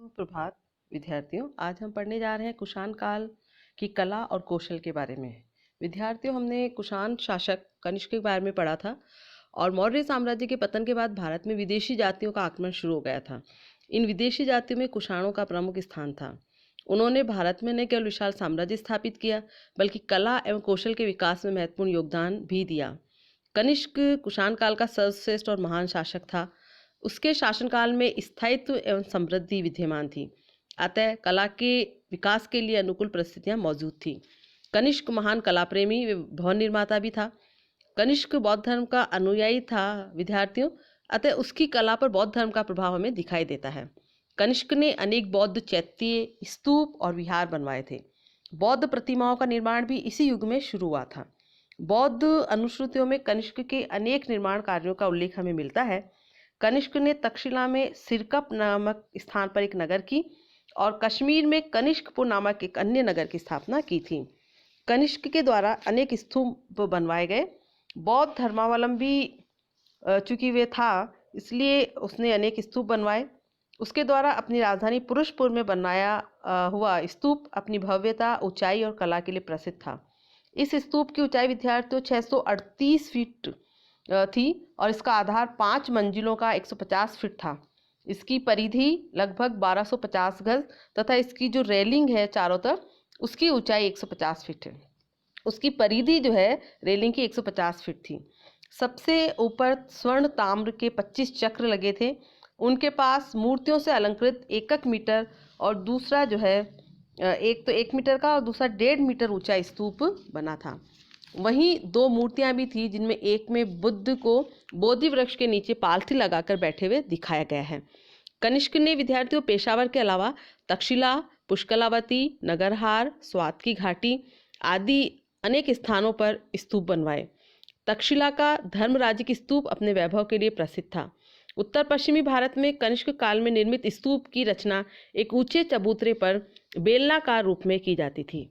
सुप्रभात विद्यार्थियों। आज हम पढ़ने जा रहे हैं कुषाण काल की कला और कौशल के बारे में। विद्यार्थियों, हमने कुषाण शासक कनिष्क के बारे में पढ़ा था और मौर्य साम्राज्य के पतन के बाद भारत में विदेशी जातियों का आक्रमण शुरू हो गया था। इन विदेशी जातियों में कुषाणों का प्रमुख स्थान था। उन्होंने भारत में न केवल विशाल साम्राज्य स्थापित किया बल्कि कला एवं कौशल के विकास में महत्वपूर्ण योगदान भी दिया। कनिष्क कुषाण काल का सर्वश्रेष्ठ और महान शासक था। उसके शासनकाल में स्थायित्व एवं समृद्धि विद्यमान थी, अतः कला के विकास के लिए अनुकूल परिस्थितियां मौजूद थी। कनिष्क महान कला प्रेमी व भवन निर्माता भी था। कनिष्क बौद्ध धर्म का अनुयायी था विद्यार्थियों, अतः उसकी कला पर बौद्ध धर्म का प्रभाव हमें दिखाई देता है। कनिष्क ने अनेक बौद्ध चैत्य, स्तूप और विहार बनवाए थे। बौद्ध प्रतिमाओं का निर्माण भी इसी युग में शुरू हुआ था। बौद्ध अनुश्रुतियों में कनिष्क के अनेक निर्माण कार्यों का उल्लेख हमें मिलता है। कनिष्क ने तक्षशिला में सिरकप नामक स्थान पर एक नगर की और कश्मीर में कनिष्कपुर नामक एक अन्य नगर की स्थापना की थी। कनिष्क के द्वारा अनेक स्तूप बनवाए गए। बौद्ध धर्मावलंबी चूंकि वे था, इसलिए उसने अनेक स्तूप बनवाए। उसके द्वारा अपनी राजधानी पुरुषपुर में बनाया हुआ स्तूप अपनी भव्यता, ऊंचाई और कला के लिए प्रसिद्ध था। इस स्तूप की ऊंचाई विद्यार्थियों 638 फीट थी और इसका आधार 5 मंजिलों का 150 फीट था। इसकी परिधि लगभग 1250 गज तथा इसकी जो रेलिंग है चारों तरफ, उसकी ऊंचाई 150 फीट है। उसकी परिधि जो है रेलिंग की 150 फीट थी। सबसे ऊपर स्वर्ण ताम्र के 25 चक्र लगे थे। उनके पास मूर्तियों से अलंकृत 1 मीटर और दूसरा जो है एक तो 1 मीटर का और दूसरा 1.5 मीटर ऊंचा स्तूप बना था। वहीं 2 मूर्तियां भी थी, जिनमें एक में बुद्ध को बोधि वृक्ष के नीचे पालथी लगाकर बैठे हुए दिखाया गया है। कनिष्क ने विद्यार्थियों पेशावर के अलावा तक्षशिला, पुष्कलावती, नगरहार, स्वात की घाटी आदि अनेक स्थानों पर स्तूप बनवाए। तक्षशिला का धर्मराज की स्तूप अपने वैभव के लिए प्रसिद्ध था। उत्तर पश्चिमी भारत में कनिष्क काल में निर्मित स्तूप की रचना एक ऊंचे चबूतरे पर बेलनाकार रूप में की जाती थी।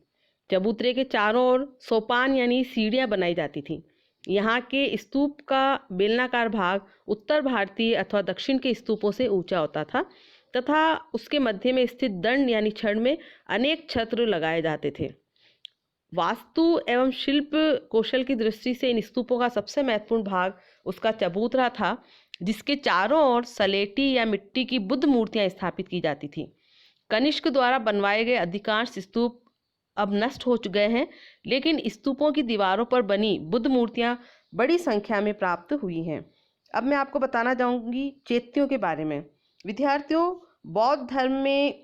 चबूतरे के चारों ओर सोपान यानी सीढ़ियां बनाई जाती थी। यहाँ के स्तूप का बेलनाकार भाग उत्तर भारतीय अथवा दक्षिण के स्तूपों से ऊंचा होता था तथा उसके मध्य में स्थित दंड यानी छड़ में अनेक छत्र लगाए जाते थे। वास्तु एवं शिल्प कौशल की दृष्टि से इन स्तूपों का सबसे महत्वपूर्ण भाग उसका चबूतरा था, जिसके चारों ओर सलेटी या मिट्टी की बुद्ध मूर्तियां स्थापित की जाती थी। कनिष्क द्वारा बनवाए गए अधिकांश स्तूप अब नष्ट हो गए हैं, लेकिन स्तूपों की दीवारों पर बनी बुद्ध मूर्तियां बड़ी संख्या में प्राप्त हुई हैं। अब मैं आपको बताना चाहूँगी चैत्यों के बारे में। विद्यार्थियों, बौद्ध धर्म में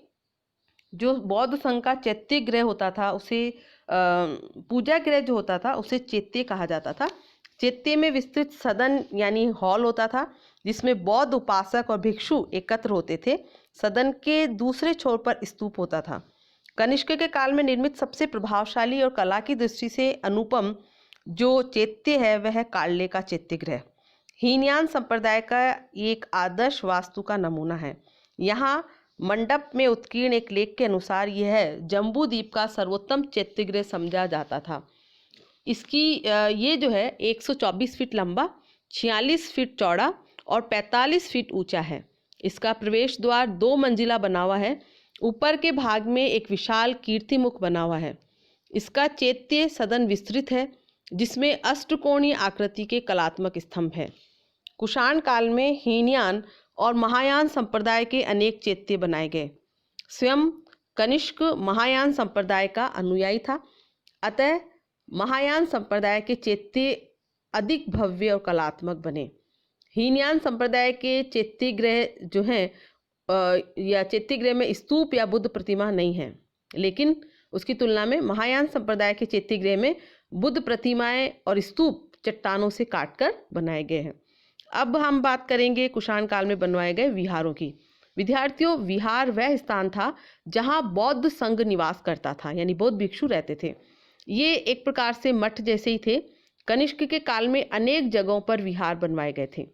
जो बौद्ध संघ का चैत्य गृह होता था, उसे पूजा गृह जो होता था उसे चैत्य कहा जाता था। चैत्य में विस्तृत सदन यानी हॉल होता था, जिसमें बौद्ध उपासक और भिक्षु एकत्र होते थे। सदन के दूसरे छोर पर स्तूप होता था। कनिष्क के काल में निर्मित सबसे प्रभावशाली और कला की दृष्टि से अनुपम जो चैत्य है वह काले का चैत्य गृह हीनयान संप्रदाय का एक आदर्श वास्तु का नमूना है। यहाँ मंडप में उत्कीर्ण एक लेख के अनुसार यह जम्बू द्वीप का सर्वोत्तम चैत्य गृह समझा जाता था। इसकी ये जो है 124 फीट लंबा, 46 फीट चौड़ा और 45 फीट ऊंचा है। इसका प्रवेश द्वार 2 मंजिला बना हुआ है। ऊपर के भाग में एक विशाल कीर्तिमुख बना हुआ है। इसका चैत्य सदन विस्तृत है, जिसमें अष्टकोणीय आकृति के कलात्मक स्तंभ है। कुषाण काल में हीनयान और महायान संप्रदाय के अनेक चैत्य बनाए गए। स्वयं कनिष्क महायान संप्रदाय का अनुयायी था, अतः महायान संप्रदाय के चैत्य अधिक भव्य और कलात्मक बने। हीनयान संप्रदाय के चैत्य गृह जो हैं या चैत्य गृह में स्तूप या बुद्ध प्रतिमा नहीं है, लेकिन उसकी तुलना में महायान संप्रदाय के चैत्य गृह में बुद्ध प्रतिमाएं और स्तूप चट्टानों से काटकर बनाए गए हैं। अब हम बात करेंगे कुषाण काल में बनवाए गए विहारों की। विद्यार्थियों, विहार वह स्थान था जहां बौद्ध संघ निवास करता था, यानी बौद्ध भिक्षु रहते थे। ये एक प्रकार से मठ जैसे ही थे। कनिष्क के काल में अनेक जगहों पर विहार बनवाए गए थे।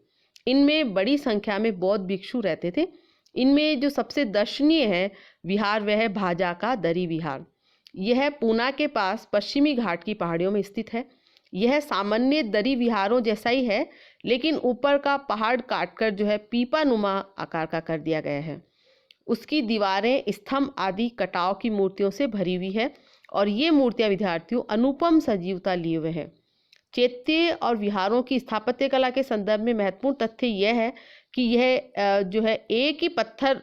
इनमें बड़ी संख्या में बौद्ध भिक्षु रहते थे। इनमें जो सबसे दर्शनीय है विहार वह है भाजा का दरी विहार। यह पूना के पास पश्चिमी घाट की पहाड़ियों में स्थित है। यह सामान्य दरी विहारों जैसा ही है, लेकिन ऊपर का पहाड़ काटकर जो है पीपा नुमा आकार का कर दिया गया है। उसकी दीवारें, स्तंभ आदि कटाव की मूर्तियों से भरी हुई है और ये मूर्तियां विद्यार्थियों अनुपम सजीवता लिए हुए हैं। चैत्य और विहारों की स्थापत्य कला के संदर्भ में महत्वपूर्ण तथ्य यह है कि यह जो है एक ही पत्थर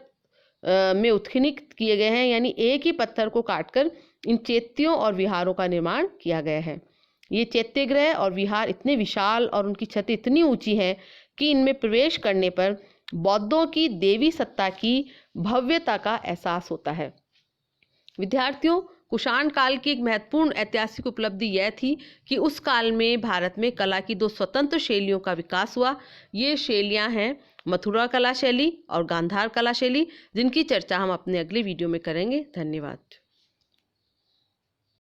में उत्खनित किए गए हैं, यानी एक ही पत्थर को काटकर इन चैत्यों और विहारों का निर्माण किया गया है। ये चैत्यगृह और विहार इतने विशाल और उनकी छतें इतनी ऊंची हैं कि इनमें प्रवेश करने पर बौद्धों की देवी सत्ता की भव्यता का एहसास होता है। विद्यार्थियों, कुषाण काल की एक महत्वपूर्ण ऐतिहासिक उपलब्धि यह थी कि उस काल में भारत में कला की 2 स्वतंत्र शैलियों का विकास हुआ। ये शैलियां हैं मथुरा कला शैली और गांधार कला शैली, जिनकी चर्चा हम अपने अगले वीडियो में करेंगे। धन्यवाद।